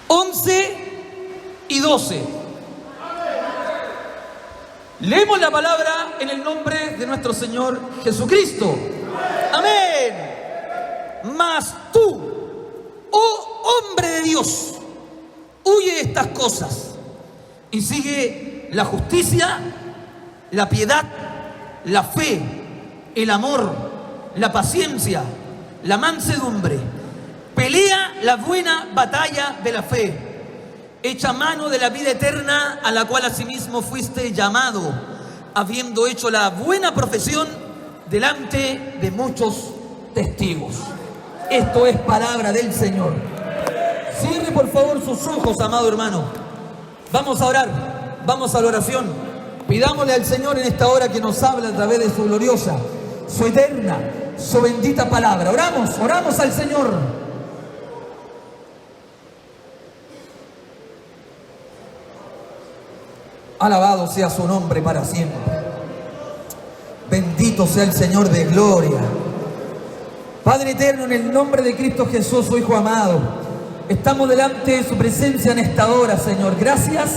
11 y 12. Leemos la palabra en el nombre de nuestro Señor Jesucristo. Amén. Mas tú, oh hombre de Dios, huye de estas cosas y sigue la justicia, la piedad, la fe, el amor, la paciencia, la mansedumbre. Pelea la buena batalla de la fe. Echa mano de la vida eterna, a la cual asimismo fuiste llamado, habiendo hecho la buena profesión delante de muchos testigos. Esto es palabra del Señor. Cierre por favor sus ojos, amado hermano. Vamos a orar, vamos a la oración. Pidámosle al Señor en esta hora que nos habla a través de su gloriosa, su eterna, su bendita palabra. Oramos al Señor. Alabado sea su nombre para siempre. Bendito sea el Señor de gloria. Padre eterno, en el nombre de Cristo Jesús, su Hijo amado, estamos delante de su presencia en esta hora, Señor. Gracias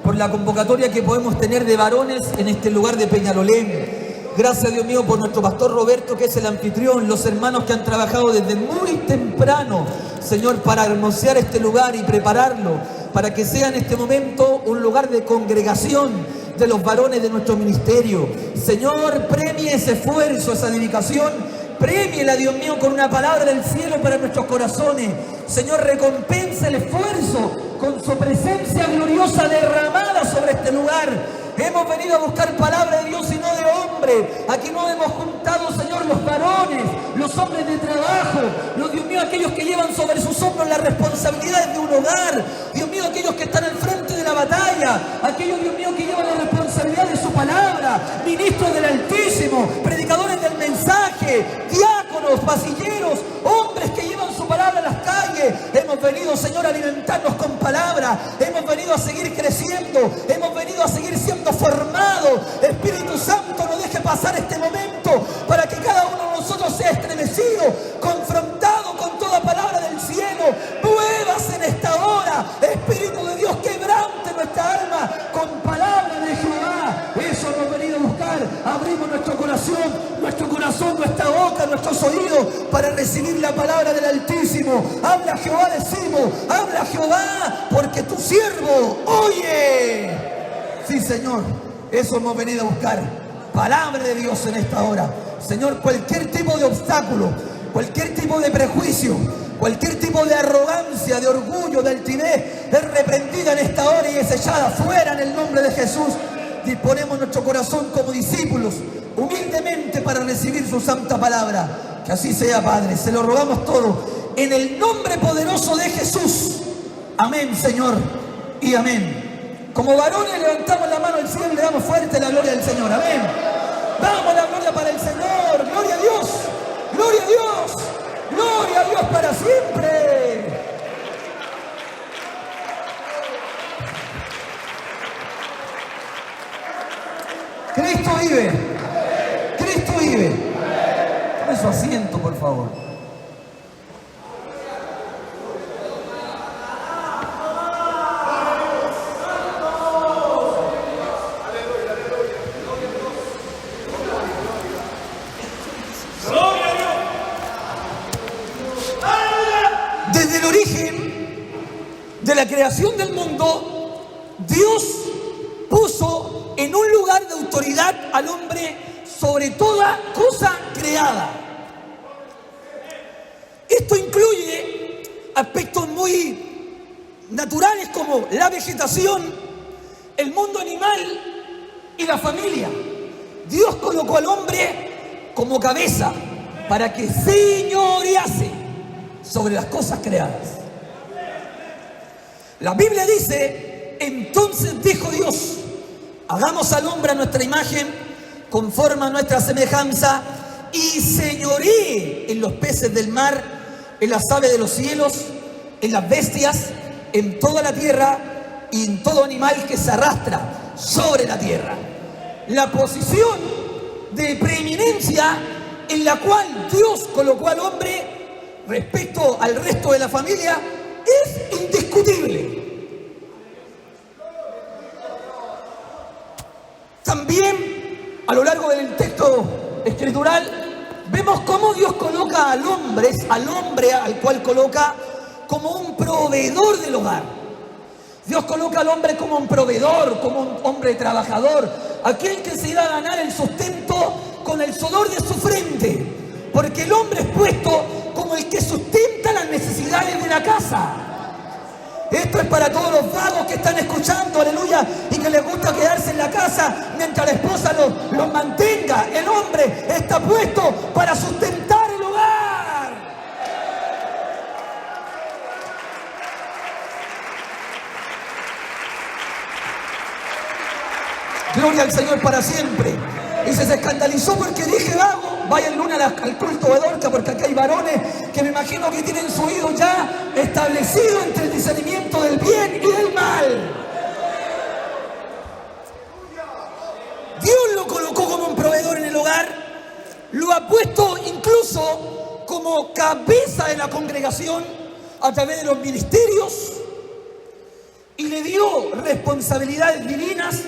por la convocatoria que podemos tener de varones en este lugar de Peñalolén. Gracias, Dios mío, por nuestro pastor Roberto, que es el anfitrión, los hermanos que han trabajado desde muy temprano, Señor, para hermosear este lugar y prepararlo para que sea en este momento un lugar de congregación de los varones de nuestro ministerio. Señor, premie ese esfuerzo, esa dedicación. Premiela, Dios mío, con una palabra del cielo para nuestros corazones. Señor, recompensa el esfuerzo con su presencia gloriosa derramada sobre este lugar. Hemos venido a buscar palabra de Dios y no de hombre. Aquí nos hemos juntado, Señor, los varones, los hombres de trabajo, los, Dios mío, aquellos que llevan sobre sus hombros las responsabilidades de un hogar. Dios mío, aquellos que están al frente de la batalla, aquellos, Dios mío, que llevan la responsabilidad de su palabra, ministros del Altísimo, predicadores del mensaje, diáconos, pasilleros, hombres que llevan su palabra a las calles. Hemos venido, Señor, a alimentarnos con palabra. Hemos venido a seguir creciendo. Hemos venido a seguir siendo formados. Espíritu Santo, no deje pasar este momento para que cada uno de nosotros sea estremecido, confrontado con toda palabra del cielo. Muévase en esta hora, Espíritu de Dios, quebrante nuestra alma con palabra de Jehová. Eso hemos venido a buscar. Abrimos nuestro corazón, nuestra boca, nuestros oídos para recibir la palabra del Altísimo. Habla Jehová, decimos, habla Jehová, porque tu siervo oye. Sí, Señor, eso hemos venido a buscar. Palabra de Dios en esta hora. Señor, cualquier tipo de obstáculo, cualquier tipo de prejuicio, cualquier tipo de arrogancia, de orgullo, de altivez, es reprendida en esta hora y es echada fuera en el nombre de Jesús. Disponemos nuestro corazón como discípulos, humildemente, para recibir su santa palabra. Que así sea, Padre. Se lo rogamos todo en el nombre poderoso de Jesús. Amén, Señor, y amén. Como varones levantamos la mano al cielo y le damos fuerte la gloria al Señor. Amén. Damos la gloria para el Señor. Gloria a Dios. Gloria a Dios. Gloria a Dios para siempre. Cristo vive. Cristo vive. Tome su asiento, por favor. Desde el origen de la creación del mundo, Dios puso en un lugar de autoridad al hombre sobre toda cosa creada. Esto incluye aspectos muy naturales como la vegetación, el mundo animal y la familia. Dios colocó al hombre como cabeza para que señorease sobre las cosas creadas. La Biblia dice: entonces dijo Dios, hagamos al hombre a nuestra imagen, conforme a nuestra semejanza, y señoree en los peces del mar, en las aves de los cielos, en las bestias, en toda la tierra y en todo animal que se arrastra sobre la tierra. La posición de preeminencia en la cual Dios colocó al hombre respecto al resto de la familia es indiscutible. También, a lo largo del texto escritural, vemos cómo Dios coloca al hombre al cual coloca como un proveedor del hogar. Dios coloca al hombre como un proveedor, como un hombre trabajador, aquel que se irá a ganar el sustento con el sudor de su frente, porque el hombre es puesto como el que sustenta las necesidades de la casa. Esto es para todos los vagos que están escuchando, aleluya, y que les gusta quedarse en la casa mientras la esposa los mantenga. El hombre está puesto para sustentar el hogar. Gloria al Señor para siempre. Y se escandalizó porque dije vago. Vaya el lunes al culto de Dorca, porque acá hay varones que me imagino que tienen su oído ya establecido entre el discernimiento del bien y del mal. Dios lo colocó como un proveedor en el hogar, lo ha puesto incluso como cabeza de la congregación a través de los ministerios y le dio responsabilidades divinas,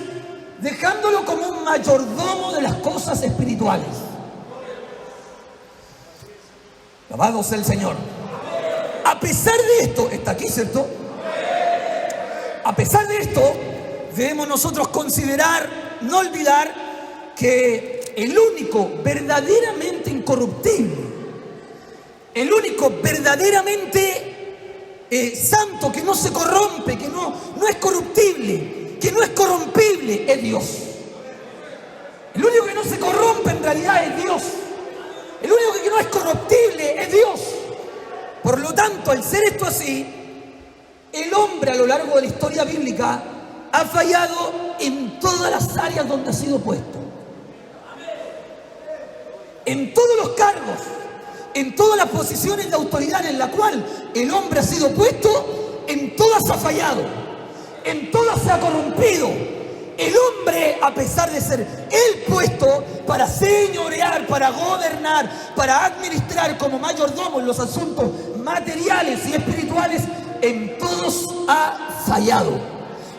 dejándolo como un mayordomo de las cosas espirituales. Alabado sea el Señor. A pesar de esto, está aquí, ¿cierto? A pesar de esto, debemos nosotros considerar, no olvidar, que el único verdaderamente incorruptible, el único verdaderamente santo, que no se corrompe, que no es corruptible, que no es corrompible, es Dios. El único que no se corrompe en realidad es Dios. El único que no es corruptible es Dios. Por lo tanto, al ser esto así, el hombre a lo largo de la historia bíblica ha fallado en todas las áreas donde ha sido puesto. En todos los cargos, en todas las posiciones de autoridad en la cual el hombre ha sido puesto, en todas ha fallado, en todas se ha corrompido. El hombre, a pesar de ser el puesto para señorear, para gobernar, para administrar como mayordomo en los asuntos materiales y espirituales, en todos ha fallado.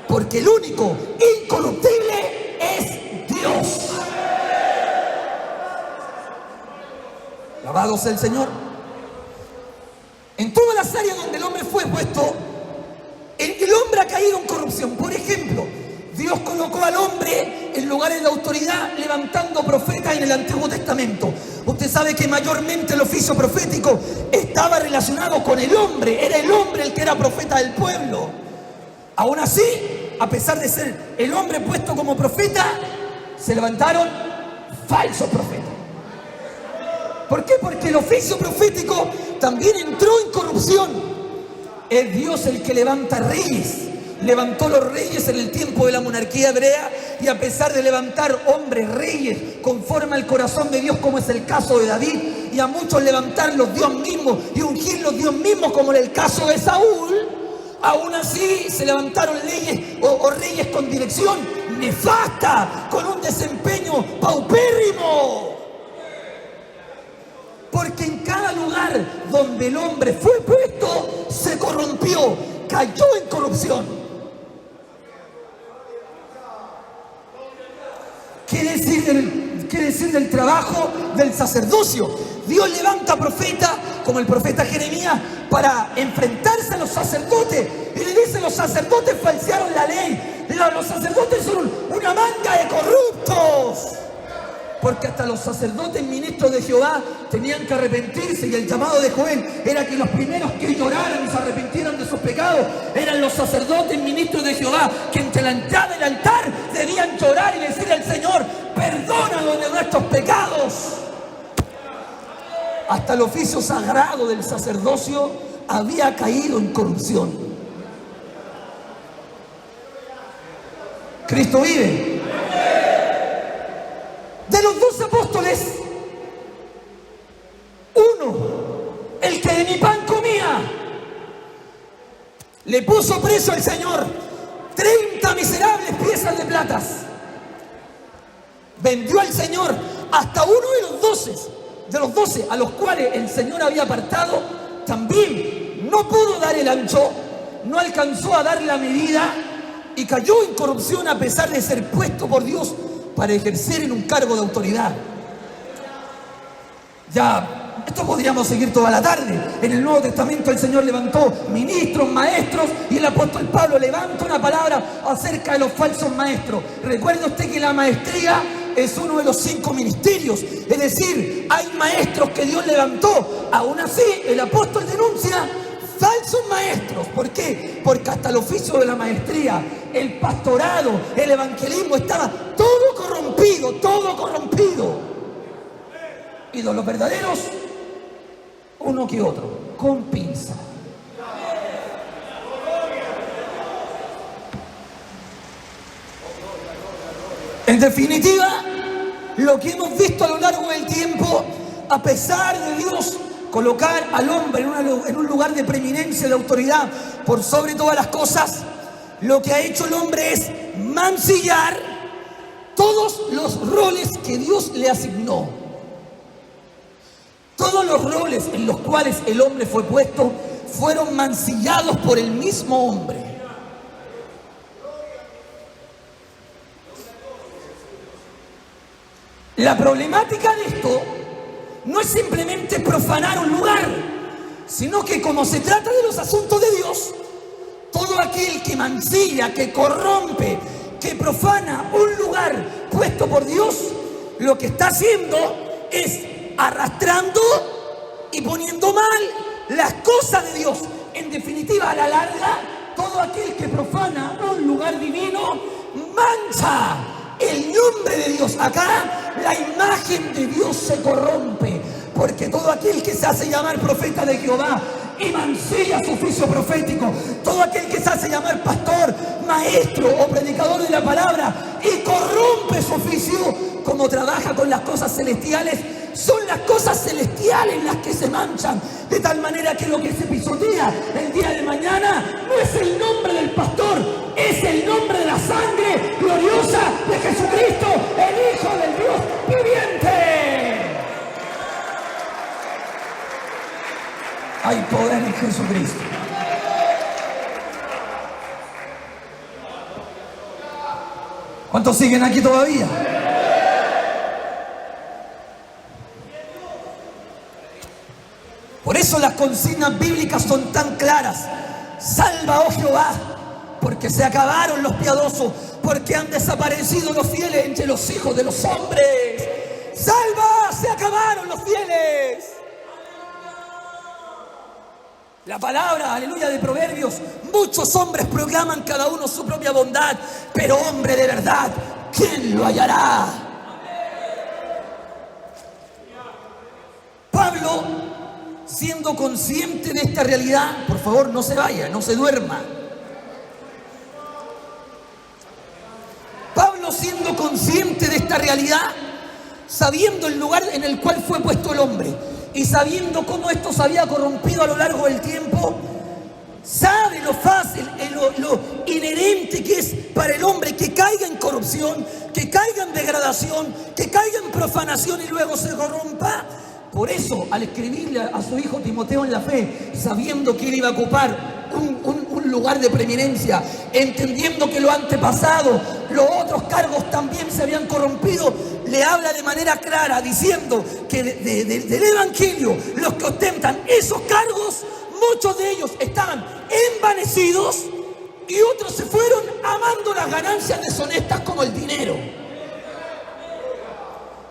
Porque el único incorruptible es Dios. Alabado sea el Señor. En todas las áreas donde el hombre fue puesto, el hombre ha caído en corrupción. Por ejemplo, Dios colocó al hombre en lugares de autoridad levantando profetas en el Antiguo Testamento. Usted sabe que mayormente el oficio profético estaba relacionado con el hombre. Era el hombre el que era profeta del pueblo. Aún así, a pesar de ser el hombre puesto como profeta, se levantaron falsos profetas. ¿Por qué? Porque el oficio profético también entró en corrupción. Es Dios el que levanta reyes. Levantó los reyes en el tiempo de la monarquía hebrea, y a pesar de levantar hombres reyes conforme al corazón de Dios, como es el caso de David, y a muchos levantarlos Dios mismo y ungirlos Dios mismo, como en el caso de Saúl, aún así se levantaron leyes o reyes con dirección nefasta, con un desempeño paupérrimo. Porque en cada lugar donde el hombre fue puesto, se corrompió, cayó en corrupción. ¿Qué decir del trabajo del sacerdocio? Dios levanta profetas como el profeta Jeremías para enfrentarse a los sacerdotes, y le dice: los sacerdotes falsearon la ley, los sacerdotes son una manga de corruptos. Porque hasta los sacerdotes ministros de Jehová tenían que arrepentirse, y el llamado de Joel era que los primeros que lloraran y se arrepintieran de sus pecados eran los sacerdotes ministros de Jehová, que entre la entrada del altar debían llorar y decirle al Señor: perdónanos de nuestros pecados. Hasta el oficio sagrado del sacerdocio había caído en corrupción. Cristo vive. De los 12 apóstoles, uno, el que de mi pan comía, le puso precio al Señor 30 miserables piezas de plata. Vendió al Señor hasta uno de los 12 a los cuales el Señor había apartado también no pudo dar el ancho, no alcanzó a dar la medida y cayó en corrupción a pesar de ser puesto por Dios para ejercer en un cargo de autoridad. Ya, esto podríamos seguir toda la tarde. En el Nuevo Testamento el Señor levantó ministros, maestros, y el apóstol Pablo levanta una palabra acerca de los falsos maestros. Recuerde usted que la maestría es uno de los 5 ministerios, es decir, hay maestros que Dios levantó. Aún así, el apóstol denuncia falsos maestros. ¿Por qué? Porque hasta el oficio de la maestría, el pastorado, el evangelismo, estaba todo corrompido, todo corrompido. Y de los verdaderos, uno que otro, con pinza. En definitiva, lo que hemos visto a lo largo del tiempo, a pesar de Dios colocar al hombre en un lugar de preeminencia, de autoridad, por sobre todas las cosas, lo que ha hecho el hombre es mancillar todos los roles que Dios le asignó. Todos los roles en los cuales el hombre fue puesto fueron mancillados por el mismo hombre. La problemática de esto no es simplemente profanar un lugar, sino que como se trata de los asuntos de Dios, todo aquel que mancilla, que corrompe, que profana un lugar puesto por Dios, lo que está haciendo es arrastrando y poniendo mal las cosas de Dios. En definitiva, a la larga, todo aquel que profana un lugar divino mancha el nombre de Dios. Acá la imagen de Dios se corrompe, porque todo aquel que se hace llamar profeta de Jehová y mancilla su oficio profético, todo aquel que se hace llamar pastor, maestro o predicador de la palabra y corrompe su oficio, como trabaja con las cosas celestiales, son las cosas celestiales las que se manchan, de tal manera que lo que se pisotea el día de mañana no es el nombre del pastor, es el nombre de la sangre gloriosa de Jesucristo, el Hijo del Dios viviente. Hay poder en Jesucristo. ¿Cuántos siguen aquí todavía? Por eso las consignas bíblicas son tan claras. Salva, oh Jehová, porque se acabaron los piadosos, porque han desaparecido los fieles entre los hijos de los hombres. Salva, se acabaron los fieles. La palabra, aleluya, de Proverbios: muchos hombres proclaman cada uno su propia bondad, pero hombre de verdad, ¿quién lo hallará? Pablo, siendo consciente de esta realidad, por favor no se vaya, no se duerma. Pablo, siendo consciente de esta realidad, sabiendo el lugar en el cual fue puesto el hombre y sabiendo cómo esto se había corrompido a lo largo del tiempo, sabe lo fácil, lo inherente que es para el hombre que caiga en corrupción, que caiga en degradación, que caiga en profanación y luego se corrompa. Por eso, al escribirle a su hijo Timoteo en la fe, sabiendo que él iba a ocupar un lugar de preeminencia, entendiendo que lo antepasado, los otros cargos también se habían corrompido, le habla de manera clara, diciendo que del Evangelio, los que ostentan esos cargos, muchos de ellos estaban envanecidos y otros se fueron amando las ganancias deshonestas como el dinero.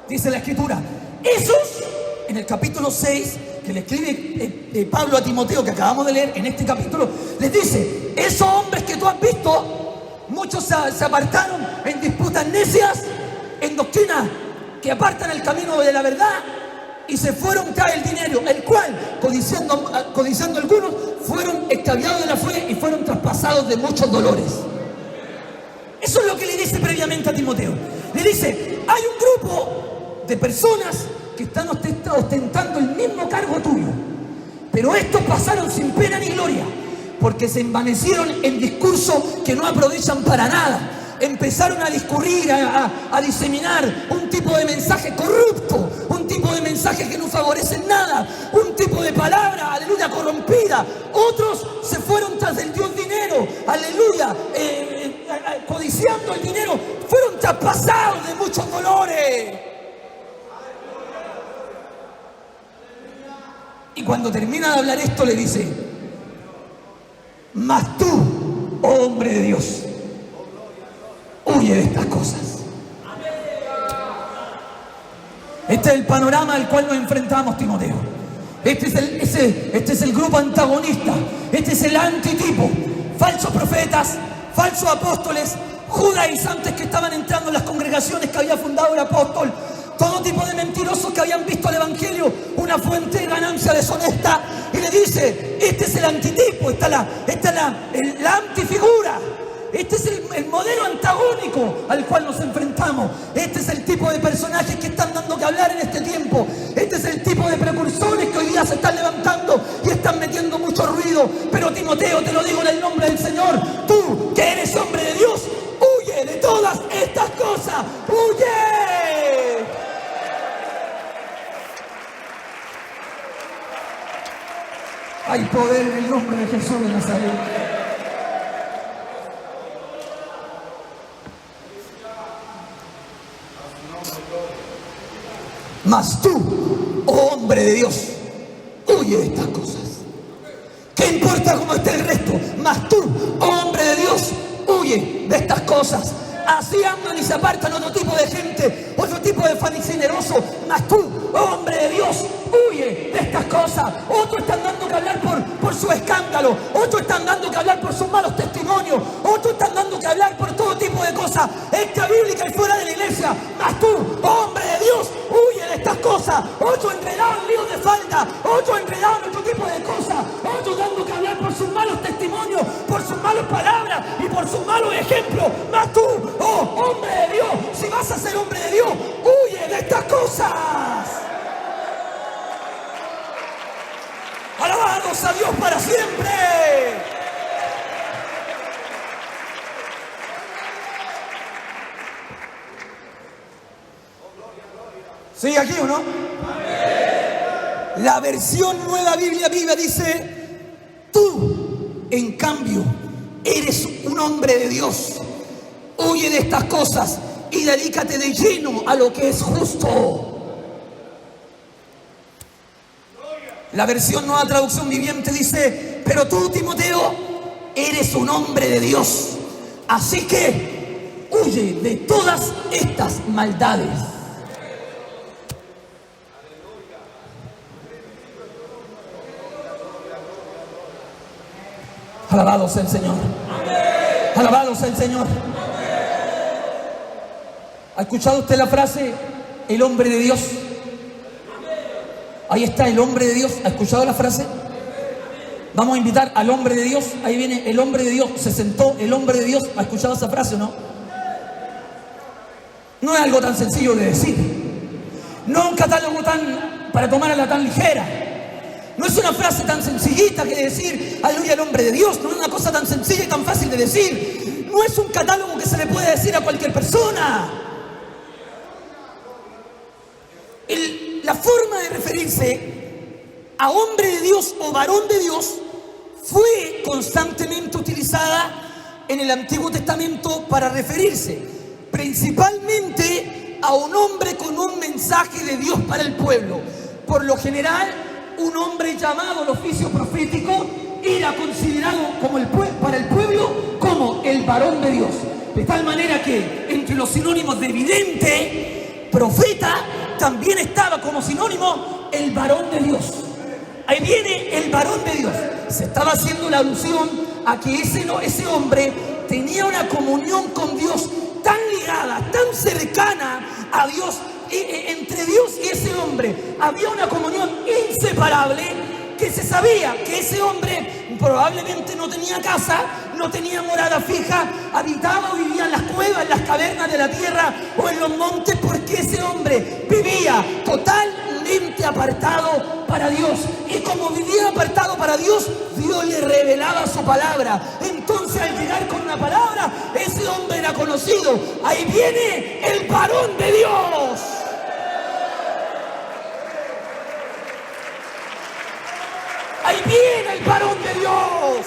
Dice la Escritura, esos, en el capítulo 6, que le escribe Pablo a Timoteo, que acabamos de leer en este capítulo, les dice, esos hombres que tú has visto, muchos se apartaron en disputas necias, en doctrinas que apartan el camino de la verdad, y se fueron tras el dinero, el cual, codiciando algunos, fueron extraviados de la fe y fueron traspasados de muchos dolores. Eso es lo que le dice previamente a Timoteo. Le dice, hay un grupo de personas que están ostentando el mismo cargo tuyo, pero estos pasaron sin pena ni gloria, porque se envanecieron en discursos que no aprovechan para nada. Empezaron a discurrir, a diseminar un tipo de mensaje corrupto, un un tipo de mensaje que no favorece nada, un tipo de palabra, aleluya, corrompida. Otros se fueron tras el Dios dinero, aleluya, codiciando el dinero, fueron traspasados de muchos dolores. Y cuando termina de hablar esto le dice: mas tú, oh hombre de Dios, huye de estas cosas. Este es el panorama al cual nos enfrentamos, Timoteo. Este es el grupo antagonista. Este es el antitipo. Falsos profetas, falsos apóstoles, judaizantes que estaban entrando en las congregaciones que había fundado el apóstol. Todo tipo de mentirosos que habían visto el evangelio una fuente de ganancia deshonesta. Y le dice: este es el antitipo, esta es la antifigura. Este es el modelo antagónico al cual nos enfrentamos. Este es el tipo de personajes que están dando que hablar en este tiempo. Este es el tipo de precursores que hoy día se están levantando y están metiendo mucho ruido. Pero Timoteo, te lo digo en el nombre del Señor, tú que eres hombre de Dios, huye de todas estas cosas. ¡Huye! Hay poder en el nombre de Jesús de Nazaret. Mas tú, oh hombre de Dios, huye de estas cosas. ¿Qué importa cómo esté el resto? Mas tú, oh hombre de Dios, huye de estas cosas. Así andan y se apartan otro tipo de gente, otro tipo de fanicineroso. Mas tú, oh hombre de Dios, huye de estas cosas. Otros están dando que hablar por su escándalo. Otros están dando que hablar por sus malos testimonios. Otros están dando que hablar por todo tipo de cosas extrabíblicas y fuera de la iglesia. Mas tú, oh hombre de Dios, huye de estas cosas. Otros enredados en líos de falda. Otros enredados en otro tipo de cosas. Otros dando que hablar por sus malos testimonios, por sus malas palabras y por sus malos ejemplos. Mas tú, oh hombre de Dios, si vas a ser hombre de Dios, huye de estas cosas. Alabados a Dios para siempre. ¿Sigue aquí o no? La versión Nueva Biblia Viva dice: tú, en cambio, eres un hombre de Dios. Huye de estas cosas y dedícate de lleno a lo que es justo. La versión Nueva Traducción Viviente dice: pero tú, Timoteo, eres un hombre de Dios. Así que huye de todas estas maldades. Alabado sea el Señor. Alabado sea el Señor. ¿Ha escuchado usted la frase, el hombre de Dios? Ahí está, el hombre de Dios. ¿Ha escuchado la frase? Vamos a invitar al hombre de Dios. Ahí viene el hombre de Dios. Se sentó el hombre de Dios. ¿Ha escuchado esa frase o no? No es algo tan sencillo de decir. No es un catálogo para tomarla tan ligera. No es una frase tan sencillita que decir aleluya al hombre de Dios. No es una cosa tan sencilla y tan fácil de decir. No es un catálogo que se le puede decir a cualquier persona. La forma de referirse a hombre de Dios o varón de Dios fue constantemente utilizada en el Antiguo Testamento para referirse principalmente a un hombre con un mensaje de Dios para el pueblo. Por lo general, un hombre llamado al oficio profético era considerado para el pueblo como el varón de Dios. De tal manera que entre los sinónimos de vidente, profeta, también estaba como sinónimo el varón de Dios. Ahí viene el varón de Dios. Se estaba haciendo la alusión a que ese hombre tenía una comunión con Dios tan ligada, tan cercana a Dios. Entre Dios y ese hombre había una comunión inseparable, que se sabía que ese hombre probablemente no tenía casa, no tenía morada fija, habitaba o vivía en las cuevas, en las cavernas de la tierra o en los montes, porque ese hombre vivía totalmente apartado para Dios. Y como vivía apartado para Dios, Dios le revelaba su palabra. Entonces, al llegar con una palabra, ese hombre era conocido. Ahí viene el varón de Dios. Ahí viene el varón de Dios.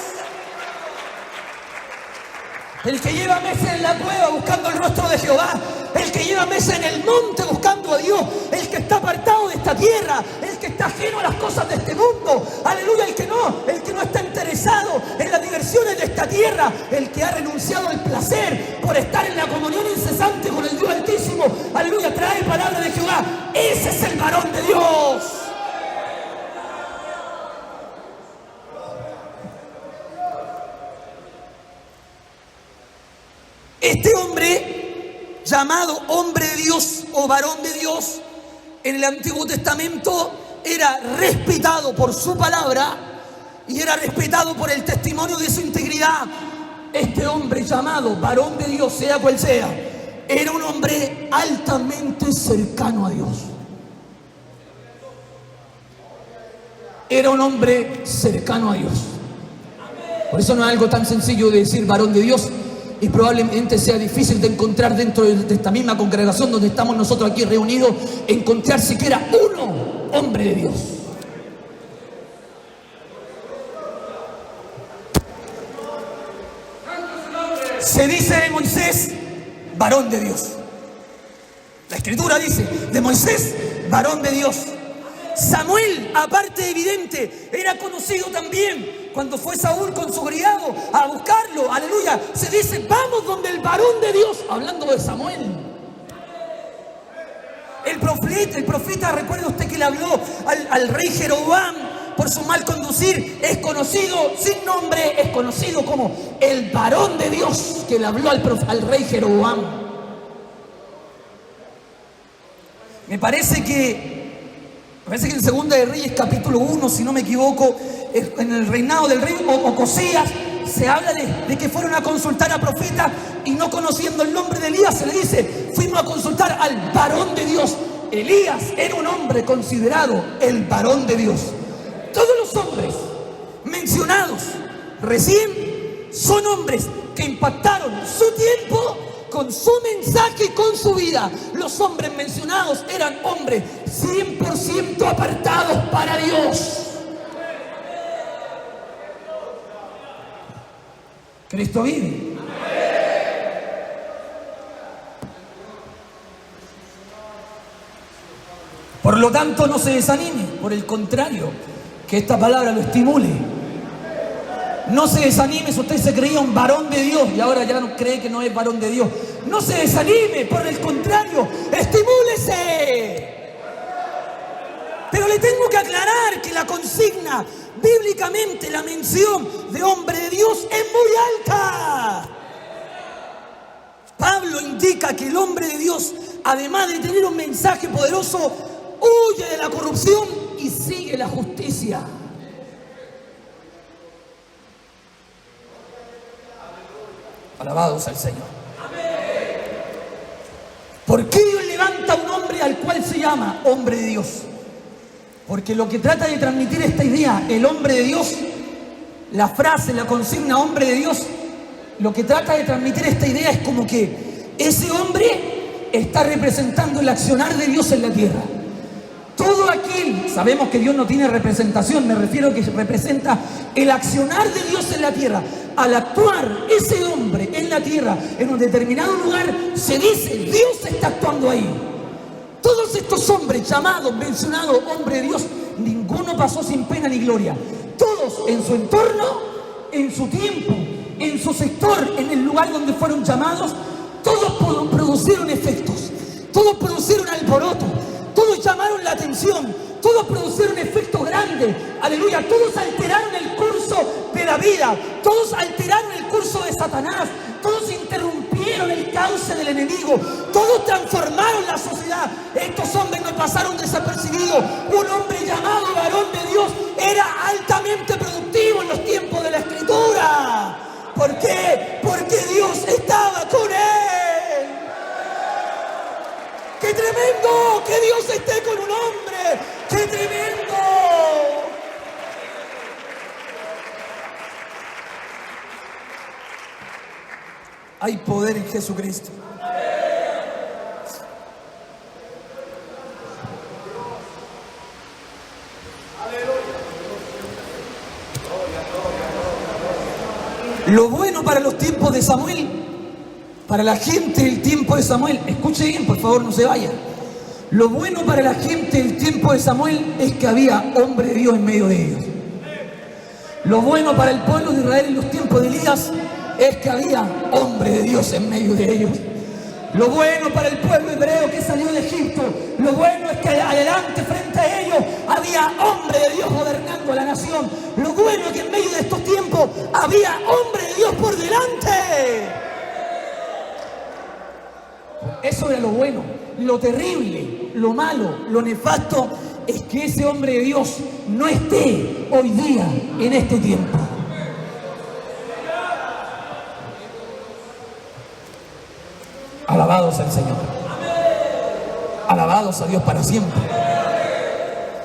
El que lleva meses en la cueva buscando el rostro de Jehová. El que lleva meses en el monte buscando a Dios. El que está apartado de esta tierra. El que está ajeno a las cosas de este mundo. Aleluya, el que no está interesado en las diversiones de esta tierra. El que ha renunciado al placer por estar en la comunión incesante con el Dios Altísimo. Aleluya, trae palabra de Jehová. Ese es el varón de Dios. Este hombre, llamado hombre de Dios o varón de Dios, en el Antiguo Testamento era respetado por su palabra y era respetado por el testimonio de su integridad. Este hombre llamado varón de Dios, sea cual sea, era un hombre altamente cercano a Dios. Era un hombre cercano a Dios. Por eso no es algo tan sencillo de decir varón de Dios. Y probablemente sea difícil de encontrar dentro de esta misma congregación donde estamos nosotros aquí reunidos, encontrar siquiera uno hombre de Dios. Se dice de Moisés, varón de Dios. La Escritura dice, de Moisés, varón de Dios. Samuel, aparte evidente, era conocido también cuando fue Saúl con su criado a buscarlo, aleluya. Se dice, vamos donde el varón de Dios, hablando de Samuel. El profeta, recuerda usted que le habló al rey Jeroboam por su mal conducir, es conocido sin nombre, es conocido como el varón de Dios que le habló al rey Jeroboam. Me parece que en Segunda de Reyes capítulo 1, si no me equivoco, en el reinado del rey Ocosías, se habla de que fueron a consultar a profetas y no conociendo el nombre de Elías, se le dice, fuimos a consultar al varón de Dios. Elías era un hombre considerado el varón de Dios. Todos los hombres mencionados recién son hombres que impactaron su tiempo con su mensaje y con su vida. Los hombres mencionados eran hombres 100% apartados para Dios. Cristo vive. Por lo tanto, no se desanime. Por el contrario, que esta palabra lo estimule. No se desanime si usted se creía un varón de Dios y ahora ya no cree que no es varón de Dios. No se desanime, por el contrario, estimúlese. Pero le tengo que aclarar que la consigna, bíblicamente la mención de hombre de Dios es muy alta. Pablo indica que el hombre de Dios, además de tener un mensaje poderoso, huye de la corrupción y sigue la justicia. Alabados al Señor. ¿Por qué Dios levanta a un hombre al cual se llama hombre de Dios? Porque lo que trata de transmitir esta idea, el hombre de Dios, la frase, la consigna hombre de Dios, lo que trata de transmitir esta idea es como que ese hombre está representando el accionar de Dios en la tierra. Todo aquel, sabemos que Dios no tiene representación, me refiero a que representa el accionar de Dios en la tierra. Al actuar ese hombre en la tierra, en un determinado lugar, se dice, Dios está actuando ahí. Todos estos hombres llamados, mencionados, hombre de Dios, ninguno pasó sin pena ni gloria. Todos en su entorno, en su tiempo, en su sector, en el lugar donde fueron llamados, todos producieron efectos, todos producieron alboroto, todos llamaron la atención, todos producieron efectos grandes, aleluya, todos alteraron el curso de la vida, todos alteraron el curso de Satanás, todos interrumpieron el cauce del enemigo, todos transformaron la sociedad. Estos hombres no pasaron desapercibidos. Un hombre llamado varón de Dios era altamente productivo en los tiempos de la Escritura. ¿Por qué? Porque Dios estaba con él. ¡Qué tremendo que Dios esté con un hombre! ¡Qué tremendo! Hay poder en Jesucristo. Lo bueno para los tiempos de Samuel, para la gente del tiempo de Samuel, escuche bien, por favor, no se vaya. Lo bueno para la gente del tiempo de Samuel es que había hombre de Dios en medio de ellos. Lo bueno para el pueblo de Israel en los tiempos de Elías es que había hombre de Dios en medio de ellos. Lo bueno para el pueblo hebreo que salió de Egipto, lo bueno es que adelante, frente a ellos, había hombre de Dios gobernando la nación. Lo bueno es que en medio de estos tiempos había hombre de Dios por delante. Eso era lo bueno. Lo terrible, lo malo, lo nefasto es que ese hombre de Dios no esté hoy día en este tiempo. Alabados al Señor. Alabados a Dios para siempre.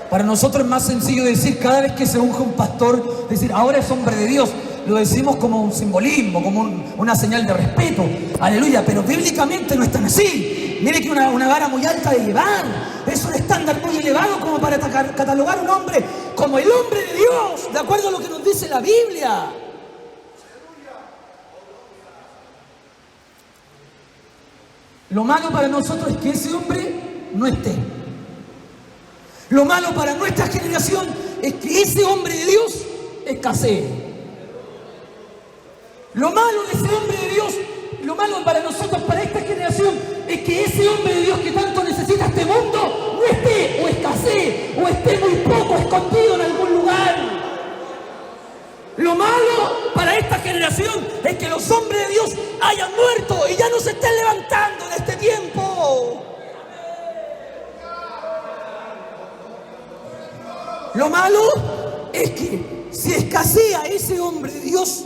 Para nosotros es más sencillo decir, cada vez que se unge un pastor, decir, ahora es hombre de Dios. Lo decimos como un simbolismo, como una señal de respeto. Aleluya, pero bíblicamente no es tan así. Mire que una vara muy alta de llevar. Es un estándar muy elevado como para catalogar a un hombre como el hombre de Dios, de acuerdo a lo que nos dice la Biblia. Lo malo para nosotros es que ese hombre no esté. Lo malo para nuestra generación es que ese hombre de Dios escasee. Lo malo de ese hombre de Dios, lo malo para nosotros, para esta generación, es que ese hombre de Dios que tanto necesita este mundo no esté o escasee o esté muy poco escondido en algún lugar. Lo malo para esta generación es que los hombres de Dios hayan muerto y ya no se estén levantando en este tiempo. Lo malo es que si escasea ese hombre de Dios,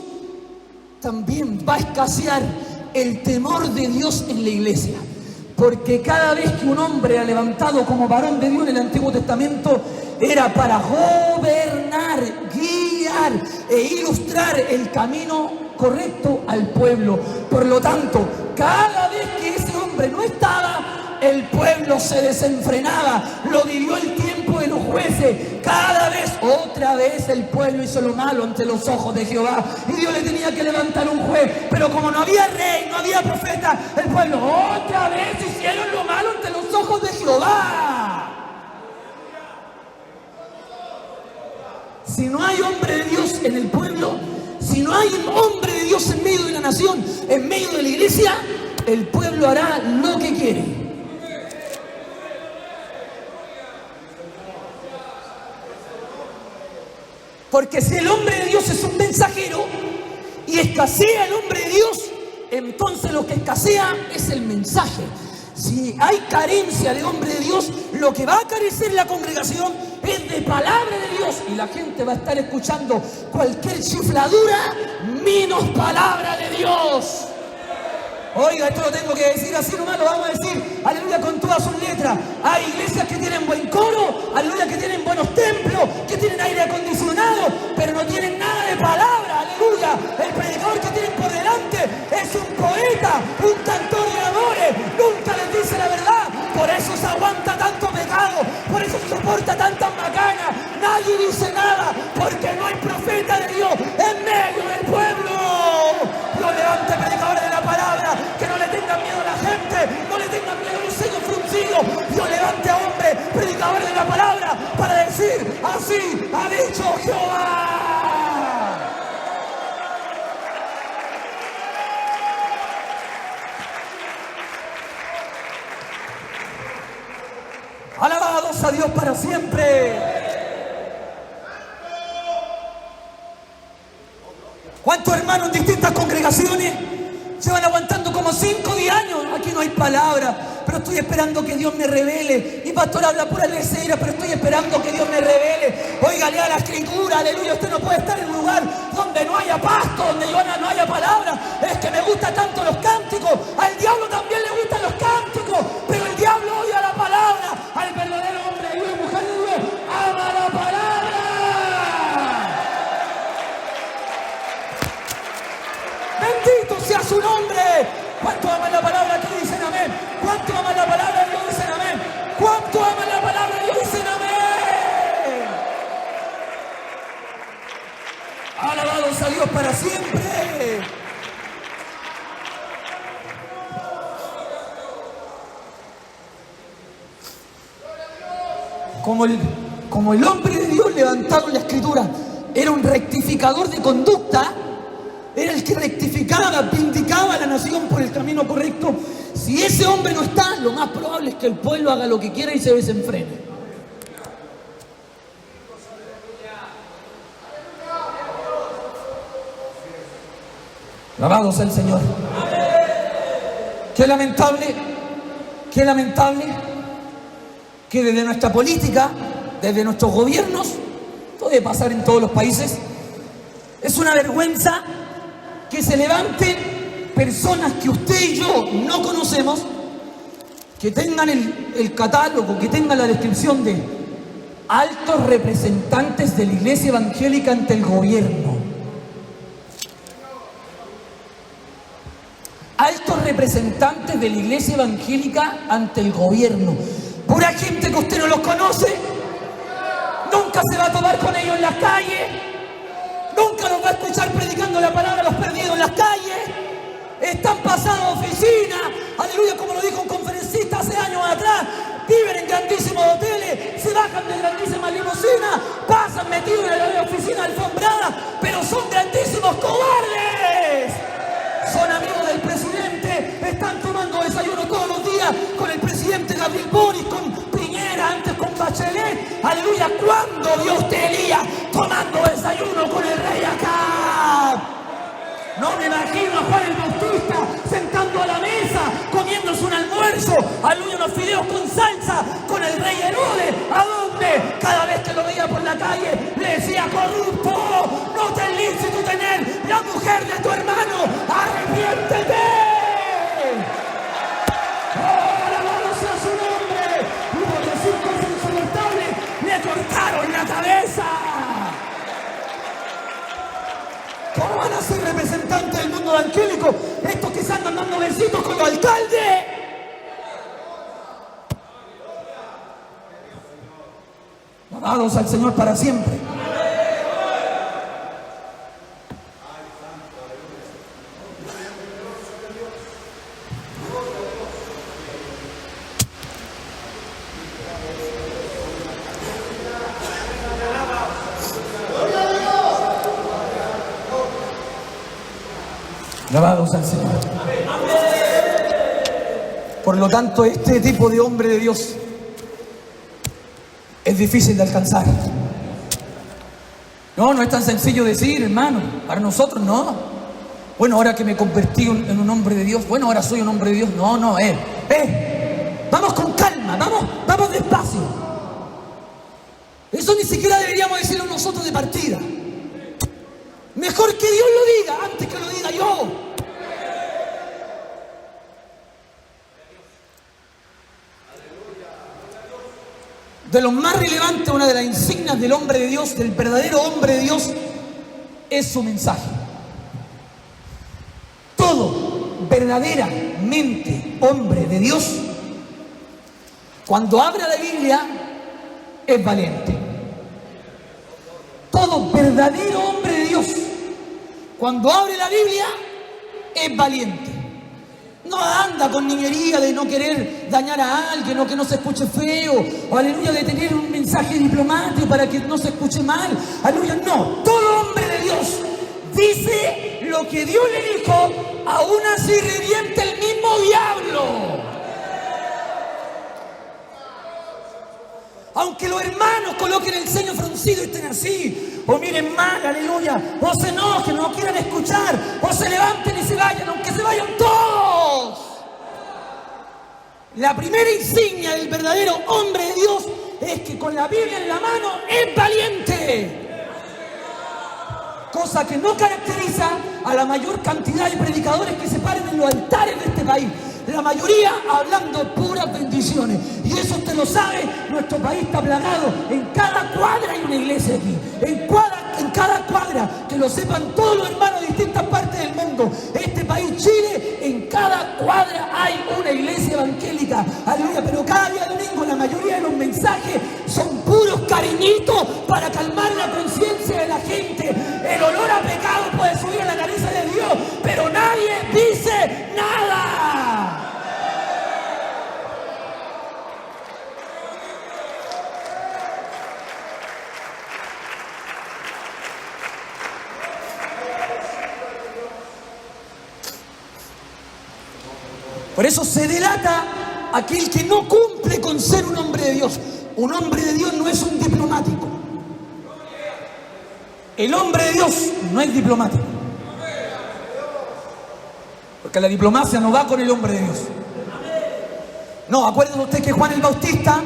también va a escasear el temor de Dios en la iglesia. Porque cada vez que un hombre era levantado como varón de Dios en el Antiguo Testamento, era para gobernar, guiar e ilustrar el camino correcto al pueblo. Por lo tanto, cada vez que ese hombre no estaba, el pueblo se desenfrenaba. Lo vivió el tiempo de los jueces. Cada vez, otra vez, el pueblo hizo lo malo ante los ojos de Jehová. Y Dios le tenía que levantar un juez. Pero como no había rey, no había profeta, el pueblo otra vez hicieron lo malo ante los ojos de Jehová. Si no hay hombre de Dios en el pueblo, si no hay hombre de Dios en medio de la nación, en medio de la iglesia, el pueblo hará lo que quiere. Porque si el hombre de Dios es un mensajero y escasea el hombre de Dios, entonces lo que escasea es el mensaje. Si hay carencia de hombre de Dios, lo que va a carecer la congregación es de palabra de Dios. Y la gente va a estar escuchando cualquier chifladura, menos palabra de Dios. Oiga, esto lo tengo que decir así nomás, lo vamos a decir, aleluya, con todas sus letras. Hay iglesias que tienen buen coro, aleluya, que tienen buenos templos, que tienen aire acondicionado, pero no tienen nada de palabra, aleluya. El predicador que tienen por delante es un poeta, un cantor de amores, nunca les dice la verdad. Por eso se aguanta tanto pecado, por eso se soporta tantas macanas. Nadie dice nada, porque no hay profeta de Dios en medio del pueblo. Dios levante predicadores de la palabra, que no le tengan miedo a la gente, no le tengan miedo a los sellos fruncidos. Dios levante a hombres predicadores de la palabra para decir, así ha dicho Jehová. Alabados a Dios para siempre. ¿Cuántos hermanos en distintas congregaciones llevan aguantando como 5 o 10 años? Aquí no hay palabra, pero estoy esperando que Dios me revele. Mi pastor habla pura lecera, pero estoy esperando que Dios me revele. Oiga, lea la escritura, aleluya. Usted no puede estar en un lugar donde no haya pasto, donde no haya palabra. Es que me gustan tanto los cánticos. Al diablo también le gustan los cánticos, pero el diablo odia la palabra. Al verdadero hombre de Dios y mujer de Dios ama la palabra. Bendito sea su nombre. ¿Cuánto aman la palabra? ¿Qué dicen amén? ¿Cuánto aman la palabra? Dios dicen amén. ¿Cuánto aman la palabra? Dios dicen amén. Alabados a Dios para siempre. como el hombre de Dios levantado en la Escritura era un rectificador de conducta, era el que rectificaba, vindicaba a la nación por el camino correcto. Si ese hombre no está, lo más probable es que el pueblo haga lo que quiera y se desenfrene. Alabado sea el Señor. Qué lamentable que desde nuestra política, desde nuestros gobiernos, puede pasar en todos los países, es una vergüenza que se levanten personas que usted y yo no conocemos, que tengan el catálogo, que tengan la descripción de altos representantes de la iglesia evangélica ante el gobierno. Altos representantes de la iglesia evangélica ante el gobierno. Pura gente que usted no los conoce. Nunca se va a topar con ellos en las calles. Nunca los va a escuchar predicando la palabra a los perdidos en las calles. Están pasando oficina, aleluya, como lo dijo un conferencista hace años atrás. Viven en grandísimos hoteles, se bajan de grandísimas limusinas, pasan metidos en la oficina alfombrada, pero son grandísimos cobardes. Son amigos del presidente, están tomando desayuno todos los días con el presidente Gabriel Boric, con Piñera, antes con Bachelet. Aleluya, ¿cuándo vio usted Elías tomando desayuno con el rey Acab? No me imagino a Juan el Bautista sentando a la mesa, comiéndose un almuerzo, aleluya, unos fideos con salsa, con el rey Herodes. ¿A dónde? Cada vez que lo veía por la calle, le decía: corrupto, no te es lícito tener la mujer de tu hermano, arrepiéntete. ¡Oh, alabado sea su nombre! Y por decir cosas insoportables, le cortaron la cabeza. ¿Cómo van a ser representantes del mundo evangélico estos que se andan dando besitos con los alcaldes? Alabados al Señor para siempre. Alabados al Señor. Por lo tanto, este tipo de hombre de Dios es difícil de alcanzar. No es tan sencillo decir, hermano, para nosotros no. Bueno, ahora que me convertí en un hombre de Dios, bueno, ahora soy un hombre de Dios. Vamos con calma, vamos despacio. Eso ni siquiera deberíamos decirlo nosotros de partida. Mejor que Dios lo diga antes que lo diga yo. De lo más relevante, una de las insignias del hombre de Dios, del verdadero hombre de Dios, es su mensaje. Todo verdaderamente hombre de Dios, cuando abre la Biblia, es valiente. Todo verdadero hombre de Dios, cuando abre la Biblia, es valiente. No anda con niñería de no querer dañar a alguien o que no se escuche feo, o aleluya, de tener un mensaje diplomático para que no se escuche mal. Aleluya, no. Todo hombre de Dios dice lo que Dios le dijo, aún así reviente el mismo diablo. Aunque los hermanos coloquen el ceño fruncido y estén así, o miren mal, aleluya, o se enojen, no quieran escuchar, o se levanten y se vayan, aunque se vayan todos. La primera insignia del verdadero hombre de Dios es que con la Biblia en la mano es valiente. Cosa que no caracteriza a la mayor cantidad de predicadores que se paren en los altares de este país. La mayoría hablando puras bendiciones. Y eso usted lo sabe, nuestro país está plagado. En cada cuadra hay una iglesia aquí. En cada cuadra, que lo sepan todos los hermanos de distintas partes del mundo. Este país, Chile, en cada cuadra hay una iglesia evangélica. Aleluya, pero cada día domingo la mayoría de los mensajes son puros cariñitos para calmar la conciencia de la gente. El olor a pecado puede subir a la nariz de Dios, pero nadie dice nada. Por eso se delata aquel que no cumple con ser un hombre de Dios. Un hombre de Dios no es un diplomático. El hombre de Dios no es diplomático. Porque la diplomacia no va con el hombre de Dios. No, acuérdense usted que Juan el Bautista,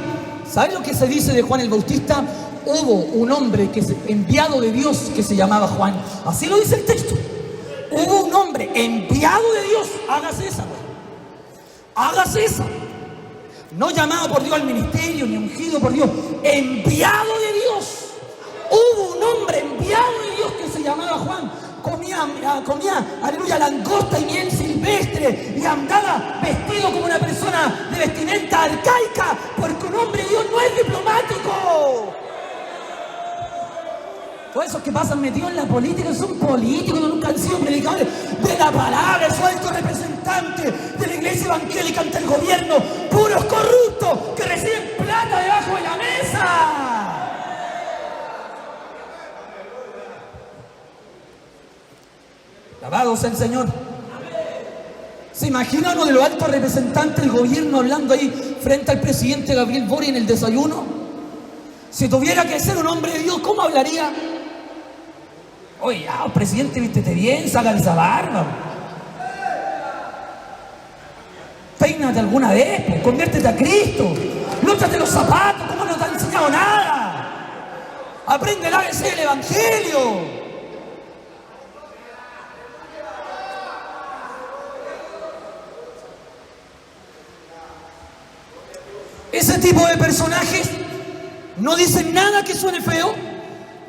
¿sabe lo que se dice de Juan el Bautista? Hubo un hombre que es enviado de Dios que se llamaba Juan. Así lo dice el texto. Hubo un hombre enviado de Dios. Hágase esa, güey. Hágase esa. No llamado por Dios al ministerio, ni ungido por Dios. Enviado de Dios. Hubo un hombre enviado de Dios que se llamaba Juan. Comía, aleluya, langosta y miel silvestre y andaba vestido como una persona de vestimenta arcaica, porque un hombre de Dios no es diplomático. Todos esos que pasan metidos en la política son políticos, nunca han sido predicadores de la palabra, son altos representantes de la iglesia evangélica ante el gobierno, puros corruptos que reciben plata debajo de la mesa. Alabado sea el Señor. ¿Se imagina uno de los altos representantes del gobierno hablando ahí frente al presidente Gabriel Boric en el desayuno? Si tuviera que ser un hombre de Dios, ¿cómo hablaría? Oye, presidente, vístete bien, sácale esa barba. Peínate alguna vez, pues, conviértete a Cristo. Lúchate los zapatos, ¿cómo no te han enseñado nada? Aprende el ABC del Evangelio. Ese tipo de personajes no dicen nada que suene feo,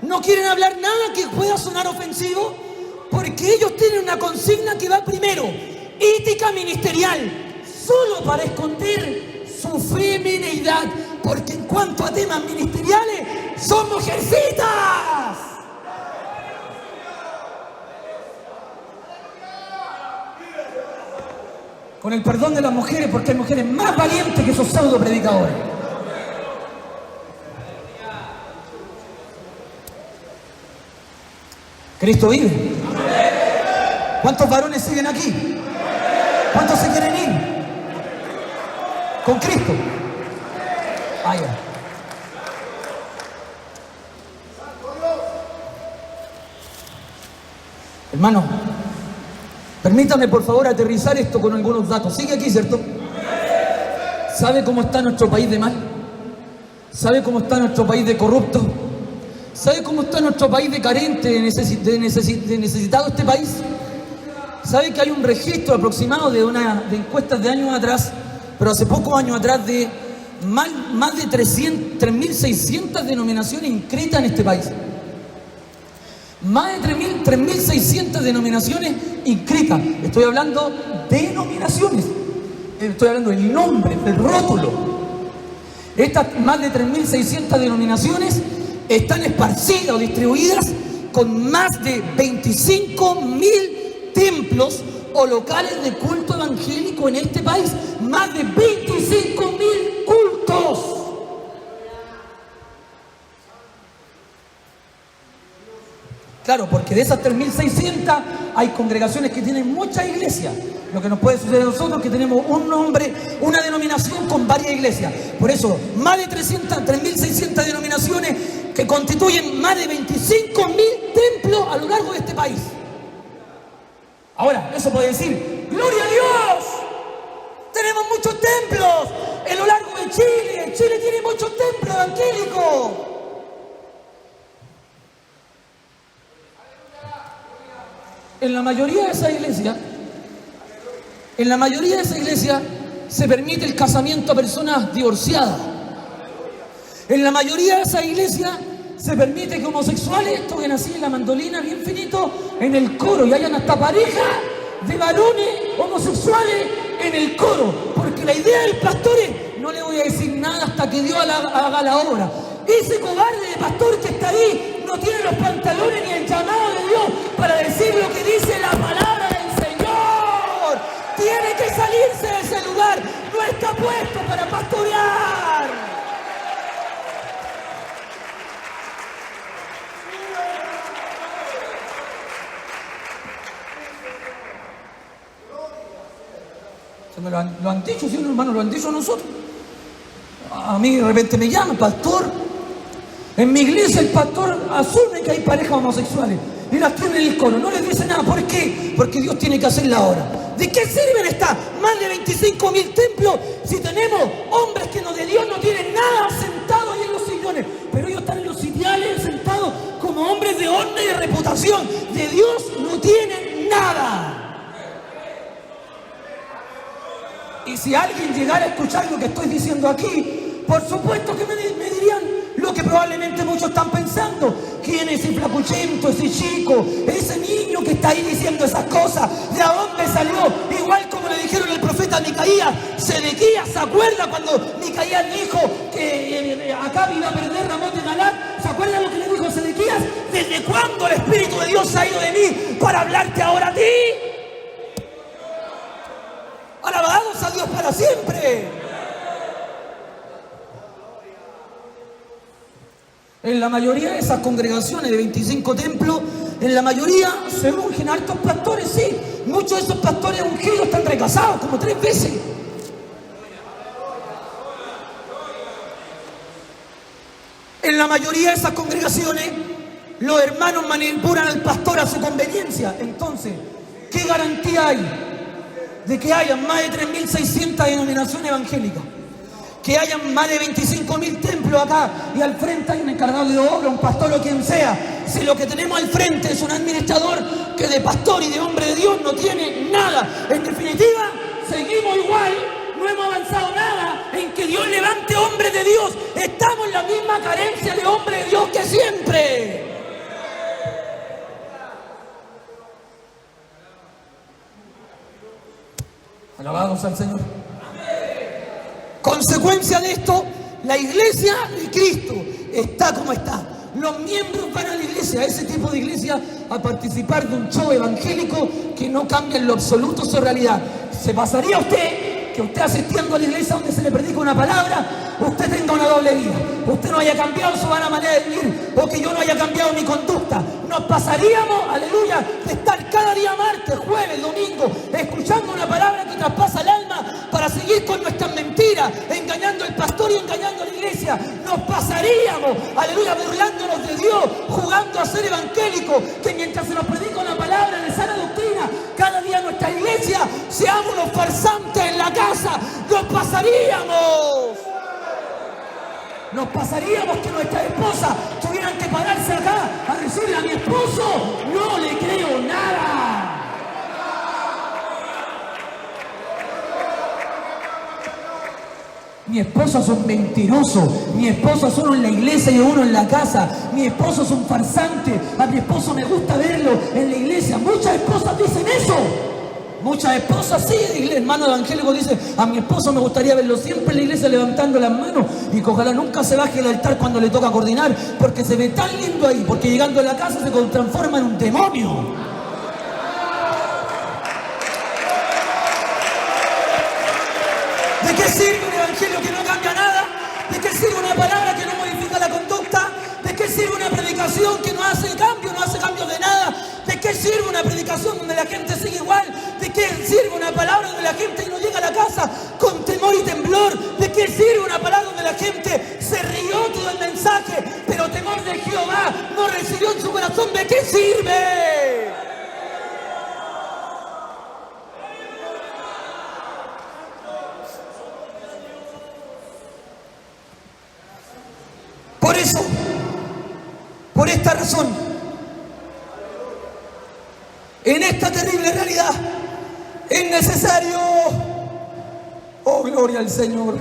no quieren hablar nada que pueda sonar ofensivo, porque ellos tienen una consigna que va primero, ética ministerial, solo para esconder su femineidad, porque en cuanto a temas ministeriales, son mujercitas. Con el perdón de las mujeres, porque hay mujeres más valientes que esos pseudo predicadores. Cristo vive. ¿Cuántos varones siguen aquí? ¿Cuántos se quieren ir? Con Cristo. Ya. Hermano, permítame por favor aterrizar esto con algunos datos. Sigue aquí, ¿cierto? ¿Sabe cómo está nuestro país de mal? ¿Sabe cómo está nuestro país de corrupto? ¿Sabe cómo está nuestro país de carente, de necesitado este país? ¿Sabe que hay un registro aproximado de encuestas de años atrás, pero hace pocos años atrás, de más de 3.600 denominaciones inscritas en este país? Más de 3.600 denominaciones inscritas. Estoy hablando de denominaciones. Estoy hablando del nombre, del rótulo. Estas más de 3.600 denominaciones están esparcidas o distribuidas con más de 25.000 templos o locales de culto evangélico en este país. Más de 25.000 cultos. Claro, porque de esas 3.600 hay congregaciones que tienen muchas iglesias. Lo que nos puede suceder a nosotros es que tenemos un nombre, una denominación con varias iglesias. Por eso, más de 3.600 denominaciones que constituyen más de 25.000 templos a lo largo de este país. Ahora, eso puede decir, ¡gloria a Dios! Tenemos muchos templos en lo largo de Chile. Chile tiene muchos templos evangélicos. En la mayoría de esas iglesias, se permite el casamiento a personas divorciadas. En la mayoría de esas iglesias se permite que homosexuales toquen así la mandolina bien finito en el coro y hayan hasta pareja de varones homosexuales en el coro. Porque la idea del pastor es, no le voy a decir nada hasta que Dios haga la obra. Ese cobarde de pastor que está ahí no tiene los pantalones ni el llamado de Dios para decir lo que dice la palabra del Señor. Tiene que salirse de ese lugar. No está puesto para pastorear. Lo han dicho, sí, hermano, lo han dicho a nosotros. A mí de repente me llaman, pastor. En mi iglesia el pastor asume que hay parejas homosexuales y las tiene en el coro. No les dice nada. ¿Por qué? Porque Dios tiene que hacer la obra. ¿De qué sirven estas más de 25.000 templos si tenemos hombres que de Dios no tienen nada sentados ahí en los sillones? Pero ellos están en los sitiales sentados como hombres de honra y de reputación. De Dios no tienen nada. Y si alguien llegara a escuchar lo que estoy diciendo aquí, por supuesto que me dirían lo que probablemente muchos están pensando. ¿Quién es ese flacuchento, ese chico, ese niño que está ahí diciendo esas cosas? ¿De dónde salió? Igual como le dijeron al profeta Micaías. Sedequías, ¿se acuerda cuando Micaías dijo que Acab iba a perder Ramón de Galaad? ¿Se acuerda lo que le dijo Sedequías? ¿Desde cuándo el Espíritu de Dios ha ido de mí para hablarte ahora a ti? Alabados a Dios para siempre. En la mayoría de esas congregaciones de 25 templos, en la mayoría se ungen altos pastores, sí. Muchos de esos pastores ungidos están recasados como 3 veces. En la mayoría de esas congregaciones, los hermanos manipulan al pastor a su conveniencia. Entonces, ¿qué garantía hay de que hayan más de 3.600 denominaciones evangélicas? Que hayan más de 25.000 templos acá y al frente hay un encargado de obra, un pastor o quien sea. Si lo que tenemos al frente es un administrador que de pastor y de hombre de Dios no tiene nada. En definitiva, seguimos igual, no hemos avanzado nada en que Dios levante hombres de Dios. Estamos en la misma carencia de hombres de Dios que siempre. Alabados al Señor. Consecuencia de esto, la iglesia de Cristo está como está. Los miembros van a la iglesia, a ese tipo de iglesia, a participar de un show evangélico que no cambia en lo absoluto su realidad. ¿Se pasaría a usted que usted asistiendo a la iglesia donde se le predica una palabra, usted tenga una doble vida? Usted no haya cambiado su vana manera de vivir, o que yo no haya cambiado mi conducta. Nos pasaríamos, aleluya, de estar cada día martes, jueves, domingo, escuchando una palabra que traspasa el alma para seguir con nuestras mentiras, engañando al pastor y engañando a la iglesia. Nos pasaríamos, aleluya, burlándonos de Dios, jugando a ser evangélicos, que mientras se nos predica una palabra de sana doctrina, cada día nuestra iglesia seamos unos farsantes en la casa. Nos pasaríamos. Nos pasaríamos que nuestras esposas tuvieran que pararse acá a decirle a mi esposo: no le creo nada. Mi esposo es un mentiroso, mi esposo es uno en la iglesia y uno en la casa, mi esposo es un farsante, a mi esposo me gusta verlo en la iglesia. Muchas esposas dicen eso. Muchas esposas, sí, hermano evangélico dice: a mi esposo me gustaría verlo siempre en la iglesia levantando las manos y que ojalá nunca se baje del altar cuando le toca coordinar, porque se ve tan lindo ahí, porque llegando a la casa se transforma en un demonio. ¿De qué sirve un evangelio que no cambia nada? ¿De qué sirve una palabra que no modifica la conducta? ¿De qué sirve una predicación que no hace cambios de nada? ¿De qué sirve una predicación donde la gente sigue igual? ¿De qué sirve una palabra donde la gente no llega a la casa con temor y temblor? ¿De qué sirve una palabra donde la gente se rió todo el mensaje, pero temor de Jehová no recibió en su corazón? ¿De qué sirve? Por eso, por esta razón, en esta terrible realidad, es necesario, oh gloria al Señor,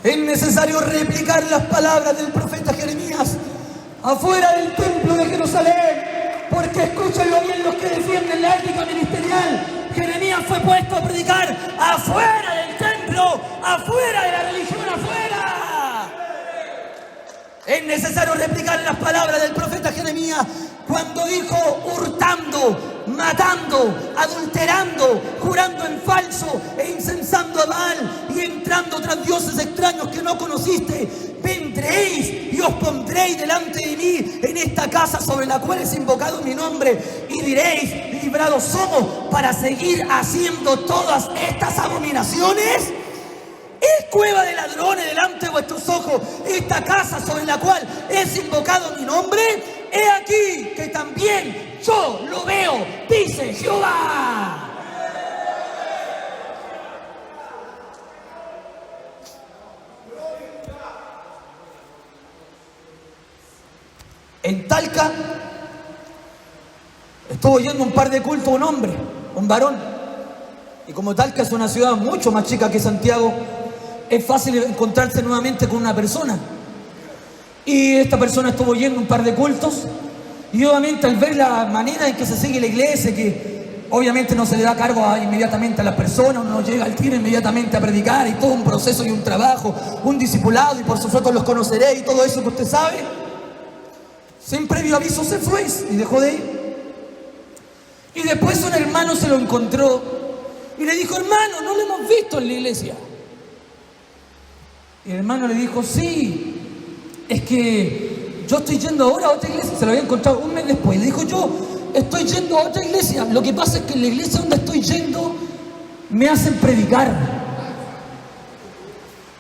es necesario replicar las palabras del profeta Jeremías afuera del templo de Jerusalén, porque escúchenlo bien los que defienden la ética ministerial. Jeremías fue puesto a predicar afuera del templo, afuera de la religión, afuera. Es necesario replicar las palabras del profeta Jeremías cuando dijo: hurtando, matando, adulterando, jurando en falso e incensando a Baal y entrando tras dioses extraños que no conociste, vendréis y os pondréis delante de mí en esta casa sobre la cual es invocado mi nombre, y diréis, librados somos para seguir haciendo todas estas abominaciones. ¿Es cueva de ladrones delante de vuestros ojos esta casa sobre la cual es invocado mi nombre? He aquí que también yo lo veo, dice Jehová. En Talca estuvo yendo un par de cultos un hombre, un varón. Y como Talca es una ciudad mucho más chica que Santiago, es fácil encontrarse nuevamente con una persona. Y esta persona estuvo yendo un par de cultos. Y obviamente al ver la manera en que se sigue la iglesia, que obviamente no se le da cargo inmediatamente a las personas, uno llega al tiro inmediatamente a predicar, y todo un proceso y un trabajo, un discipulado, y por sus frutos los conoceréis, y todo eso que usted sabe, sin previo aviso se fue y dejó de ir. Y después un hermano se lo encontró y le dijo: hermano, no lo hemos visto en la iglesia. Y el hermano le dijo: sí, es que yo estoy yendo ahora a otra iglesia. Se lo había encontrado un mes después. Le dijo: yo estoy yendo a otra iglesia. Lo que pasa es que en la iglesia donde estoy yendo me hacen predicar.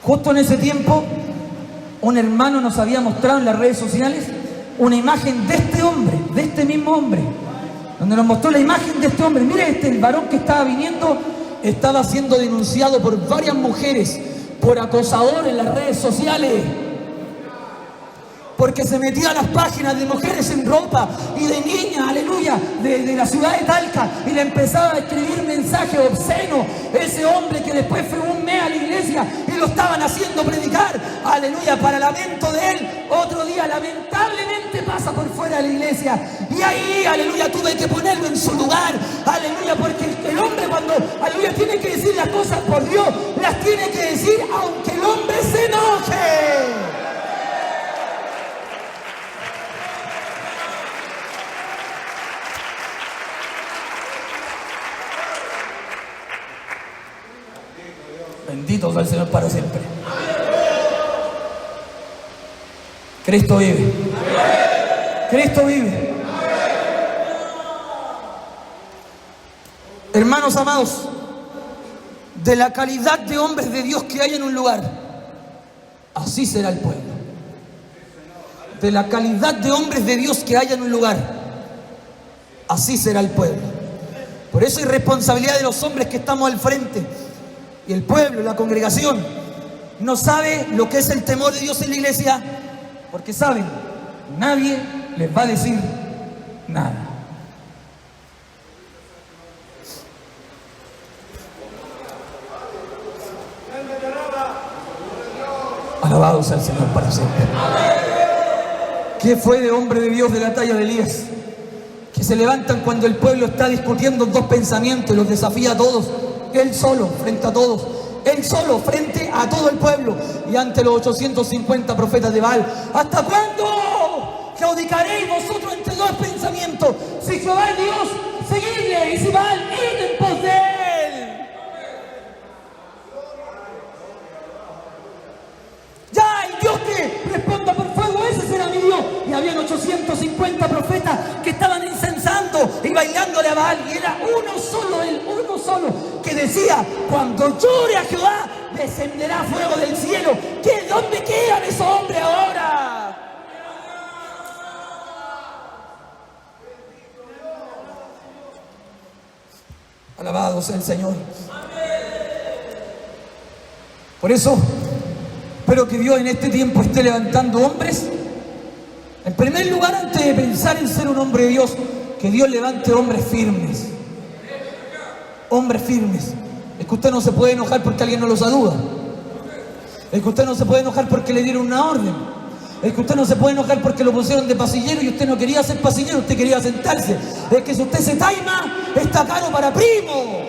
Justo en ese tiempo, un hermano nos había mostrado en las redes sociales una imagen de este hombre, de este mismo hombre, donde nos mostró la imagen de este hombre. Mire, el varón que estaba viniendo estaba siendo denunciado por varias mujeres por acosador en las redes sociales, porque se metía a las páginas de mujeres en ropa y de niñas, aleluya, de la ciudad de Talca, y le empezaba a escribir mensajes obscenos. Ese hombre que después fue un mes a la iglesia y lo estaban haciendo predicar, aleluya, para lamento de él, otro día lamentablemente pasa por fuera de la iglesia, y ahí, aleluya, tuve que ponerlo en su lugar, aleluya, porque el hombre cuando, aleluya, tiene que decir las cosas por Dios, las tiene que decir aunque el hombre se enoje. Bendito sea el Señor para siempre. Cristo vive. Cristo vive. Hermanos amados, de la calidad de hombres de Dios que hay en un lugar, así será el pueblo. De la calidad de hombres de Dios que haya en un lugar, así será el pueblo. Por eso hay responsabilidad de los hombres que estamos al frente. Y el pueblo, la congregación, no sabe lo que es el temor de Dios en la iglesia, porque saben, nadie les va a decir nada. Alabado sea el Señor para siempre. ¿Qué fue de hombre de Dios de la talla de Elías? Que se levantan cuando el pueblo está discutiendo dos pensamientos y los desafía a todos. Él solo frente a todos, él solo frente a todo el pueblo y ante los 850 profetas de Baal. ¿Hasta cuándo claudicaréis vosotros entre dos pensamientos? Si Jehová es Dios, seguidle, y si Baal, id en pos de él. Ya, el Dios que responda por fuego, ese será mi Dios. Y habían 850 profetas que estaban incensando y bailándole a Baal, y era uno solo, él, uno solo, que decía: cuando llore a Jehová, descenderá fuego del cielo. ¿Dónde quedan esos hombres ahora? Alabado sea el Señor. Por eso, espero que Dios en este tiempo esté levantando hombres. En primer lugar, antes de pensar en ser un hombre de Dios, que Dios levante hombres firmes. Hombres firmes. Es que usted no se puede enojar porque alguien no lo saluda. Es que usted no se puede enojar porque le dieron una orden. Es que usted no se puede enojar porque lo pusieron de pasillero y usted no quería ser pasillero, usted quería sentarse. Es que si usted se taima, está caro para primo.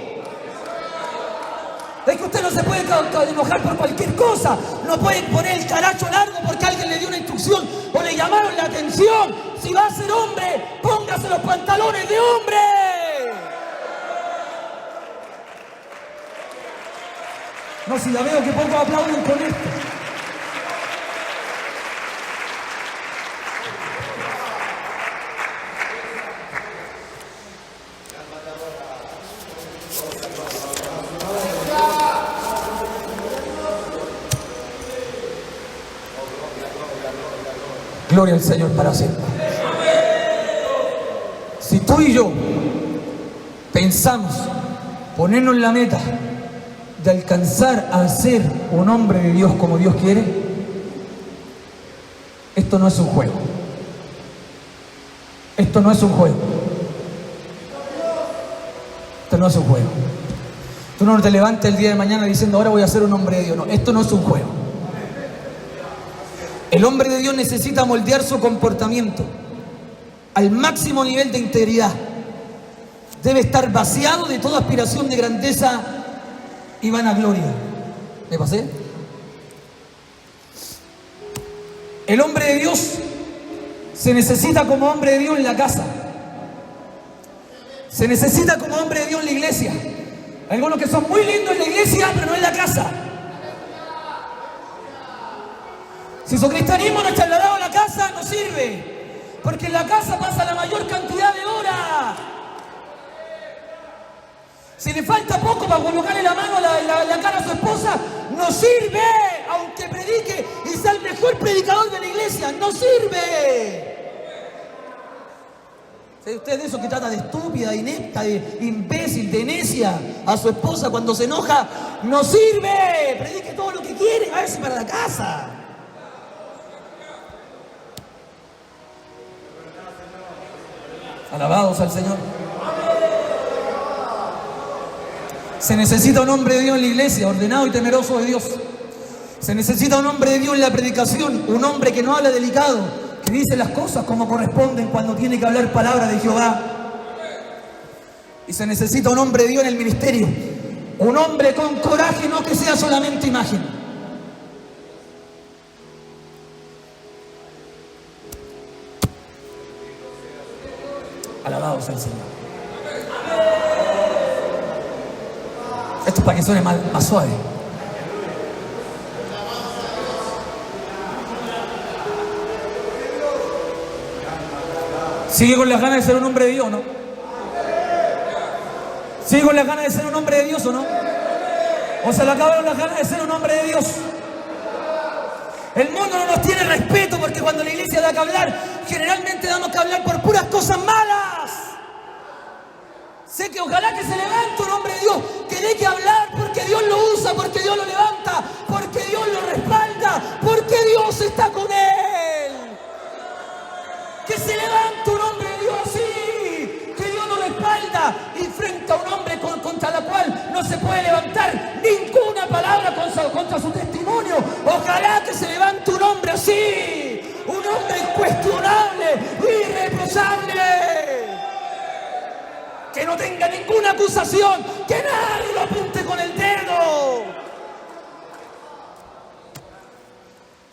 Es que usted no se puede enojar por cualquier cosa. No puede poner el caracho largo porque alguien le dio una instrucción o le llamaron la atención. Si va a ser hombre, póngase los pantalones de hombre. No, si la veo que pocos aplauden con esto. Gloria al Señor para siempre. Si tú y yo pensamos ponernos la meta de alcanzar a ser un hombre de Dios como Dios quiere, esto no es un juego. Esto no es un juego. Esto no es un juego. Tú no te levantes el día de mañana diciendo ahora voy a ser un hombre de Dios. No, esto no es un juego. El hombre de Dios necesita moldear su comportamiento al máximo nivel de integridad. Debe estar vaciado de toda aspiración de grandeza y vanagloria. ¿Me pasé? El hombre de Dios se necesita como hombre de Dios en la casa. Se necesita como hombre de Dios en la iglesia. Hay algunos que son muy lindos en la iglesia, pero no en la casa. Si su cristianismo no está trasladado a la casa, no sirve. Porque en la casa pasa la mayor cantidad de horas. Si le falta poco para colocarle la mano a la cara a su esposa, no sirve. Aunque predique y sea el mejor predicador de la iglesia, no sirve. ¿Sabe usted de eso que trata de estúpida, de inepta, de imbécil, de necia a su esposa cuando se enoja? No sirve. Predique todo lo que quiere, a ver si para la casa. Alabados al Señor. Se necesita un hombre de Dios en la iglesia, ordenado y temeroso de Dios. Se necesita un hombre de Dios en la predicación, un hombre que no habla delicado, que dice las cosas como corresponden cuando tiene que hablar palabra de Jehová. Y se necesita un hombre de Dios en el ministerio, un hombre con coraje, no que sea solamente imagen. Alabados al Señor. Esto es para que suene más suave. ¿Sigue con las ganas de ser un hombre de Dios o no? ¿Sigue con las ganas de ser un hombre de Dios o no? ¿O se le acabaron las ganas de ser un hombre de Dios? El mundo no nos tiene respeto porque cuando la iglesia da que hablar, generalmente damos que hablar por puras cosas malas. Sé que ojalá que se levante un hombre de Dios que dé que hablar porque Dios lo usa, porque Dios lo levanta, porque Dios lo respalda, porque Dios está con él. Que se levante un hombre de Dios así, que Dios lo respalda y frente a un hombre contra la cual no se puede levantar ninguna palabra contra su testimonio. Ojalá que se levante un hombre así, un hombre incuestionable, irreprochable. Que no tenga ninguna acusación, que nadie lo apunte con el dedo.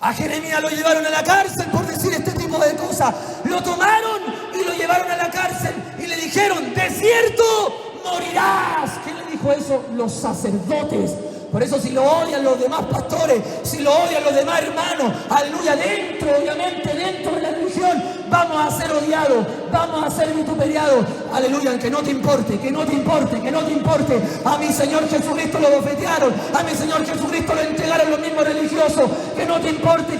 A Jeremías lo llevaron a la cárcel por decir este tipo de cosas. Lo tomaron y lo llevaron a la cárcel y le dijeron, de cierto morirás. ¿Quién le dijo eso? Los sacerdotes. Por eso si lo odian los demás pastores, si lo odian los demás hermanos, aleluya, obviamente dentro de la religión, vamos a ser odiados, vamos a ser vituperiados, aleluya, que no te importe, que no te importe, que no te importe. A mi Señor Jesucristo lo bofetearon, a mi Señor Jesucristo lo entregaron los mismos religiosos, que no te importe,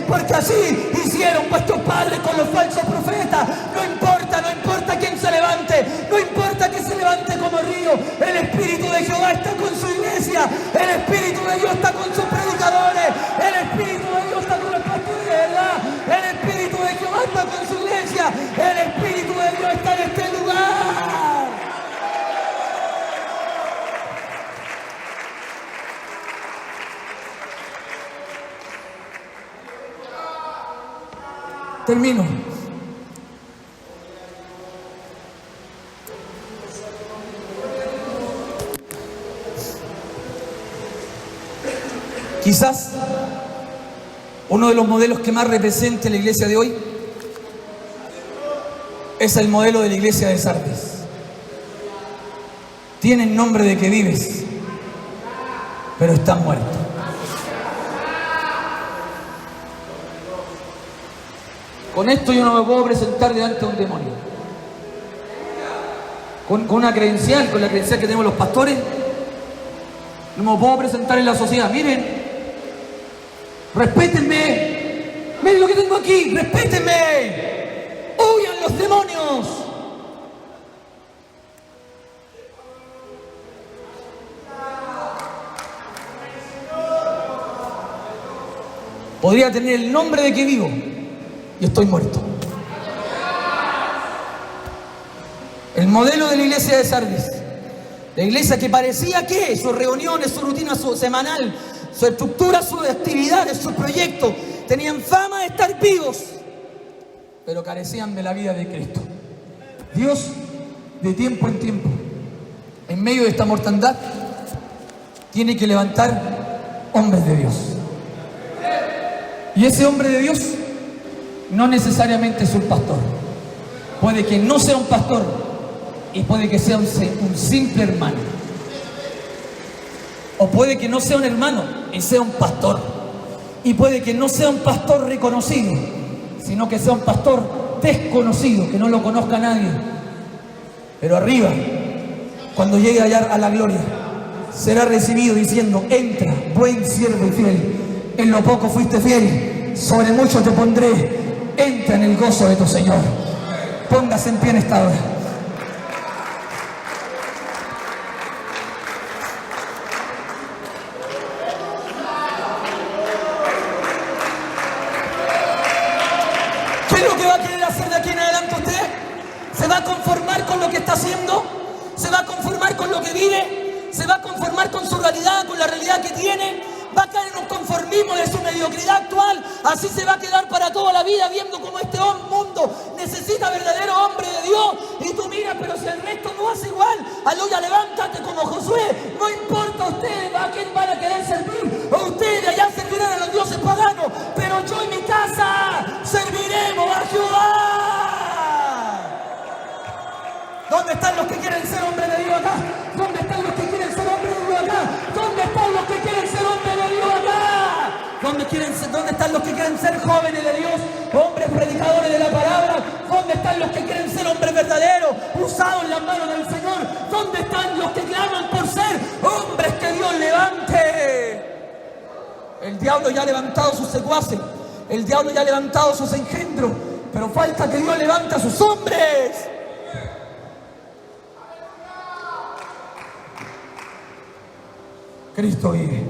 porque así hicieron vuestros padres con los falsos profetas. No importa quién se levante, no importa que se levante como río, el Espíritu de Jehová está con su iglesia, el Espíritu de Dios está con sus predicadores, el Espíritu de Dios está con los pastores de verdad, el Espíritu de Jehová está con su iglesia, el Espíritu de Dios está en este lugar. Termino. Quizás uno de los modelos que más represente la iglesia de hoy es el modelo de la iglesia de Sardis. Tienen nombre de que vives, pero están muertos. Con esto yo no me puedo presentar delante de un demonio. Con una credencial, con la credencial que tenemos los pastores, no me puedo presentar en la sociedad. Miren, respétenme, Miren lo que tengo aquí, respétenme. ¡Huyan los demonios! Podría tener el nombre de que vivo y estoy muerto. El modelo de la iglesia de Sardis, la iglesia que parecía que sus reuniones, su rutina semanal, su estructura, sus actividades, sus proyectos, tenían fama de estar vivos, pero carecían de la vida de Cristo. Dios, de tiempo en tiempo, en medio de esta mortandad, tiene que levantar hombres de Dios. Y ese hombre de Dios no necesariamente es un pastor. Puede que no sea un pastor y puede que sea un simple hermano. O puede que no sea un hermano y sea un pastor. Y puede que no sea un pastor reconocido, sino que sea un pastor desconocido, que no lo conozca nadie. Pero arriba, cuando llegue allá a la gloria, será recibido diciendo: entra, buen siervo y fiel. En lo poco fuiste fiel, sobre mucho te pondré. Entra en el gozo de tu Señor. Póngase en pie en esta hora. ¿Qué es lo que va a querer hacer de aquí en adelante usted? ¿Se va a conformar con lo que está haciendo? ¿Se va a conformar con lo que vive? ¿Se va a conformar con su realidad, con la realidad que tiene? Va a caer en un conformismo de su mediocridad actual. Así se va a quedar para toda la vida, viendo cómo este mundo necesita verdadero hombre de Dios. Y tú miras, pero si el resto no hace igual, aleluya, levántate como Josué. No importa a ustedes a quién van a querer servir, o ustedes allá servirán a los dioses paganos, pero yo y mi casa serviremos a Jehová. ¿Dónde están los que quieren ser hombres de Dios acá? ¿Dónde están los que quieren ser hombres de Dios acá? ¿Dónde están los que quieren ser hombres de Dios acá? ¿Dónde están los que quieren ser jóvenes de Dios? Hombres predicadores de la palabra. ¿Dónde están los que quieren ser hombres verdaderos, usados en las manos del Señor? ¿Dónde están los que claman por ser hombres que Dios levante? El diablo ya ha levantado sus secuaces. El diablo ya ha levantado sus engendros. Pero falta que Dios levante a sus hombres. Cristo vive.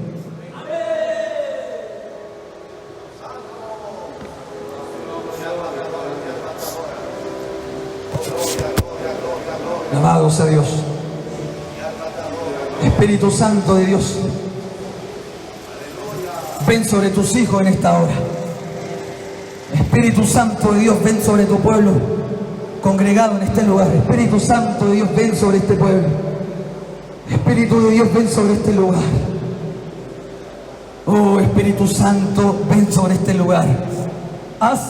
Alabado sea Dios. Espíritu Santo de Dios, ven sobre tus hijos en esta hora. Espíritu Santo de Dios, ven sobre tu pueblo congregado en este lugar. Espíritu Santo de Dios, ven sobre este pueblo. Espíritu de Dios, ven sobre este lugar. Oh, Espíritu Santo, ven sobre este lugar. Haz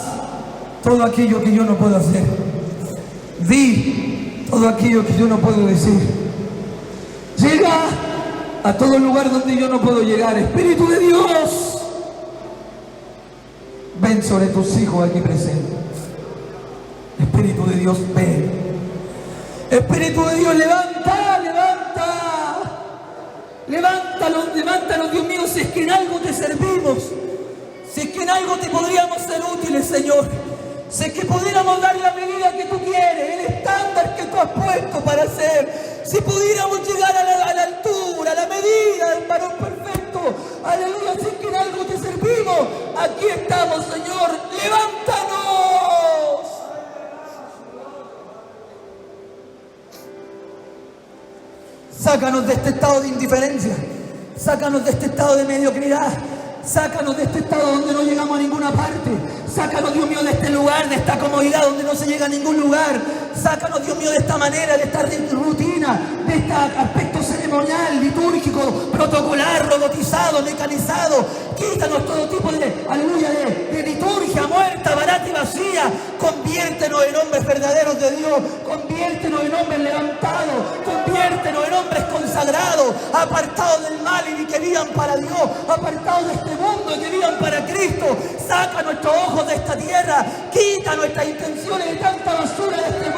todo aquello que yo no puedo hacer. Di todo aquello que yo no puedo decir. Llega a todo lugar donde yo no puedo llegar. Espíritu de Dios, ven sobre tus hijos aquí presentes. Espíritu de Dios, ven. Espíritu de Dios, levanta, levanta. Levántanos, Dios mío, si es que en algo te servimos. Si es que en algo te podríamos ser útiles, Señor. Si es que pudiéramos dar la medida que tú quieres, el estándar que tú has puesto para ser. Si pudiéramos llegar a la altura, a la medida del varón perfecto. Aleluya, si es que en algo te servimos. Aquí estamos, Señor. Levántanos. Sácanos de este estado de indiferencia. Sácanos de este estado de mediocridad. Sácanos de este estado donde no llegamos a ninguna parte. Sácanos, Dios mío, de este lugar, de esta comodidad donde no se llega a ningún lugar. Sácanos, Dios mío, de esta manera, de esta rutina, de este aspecto ceremonial, litúrgico, protocolar, robotizado, mecanizado. Quítanos todo tipo de, aleluya, de liturgia muerta, barata y vacía. Conviértenos en hombres verdaderos de Dios. Conviértenos en hombres levantados. Conviértenos en hombres consagrados, apartados del mal y que vivan para Dios, apartados de este mundo y que vivan para Cristo. Saca nuestros ojos de esta tierra. Quita nuestras intenciones de tanta basura de este mundo.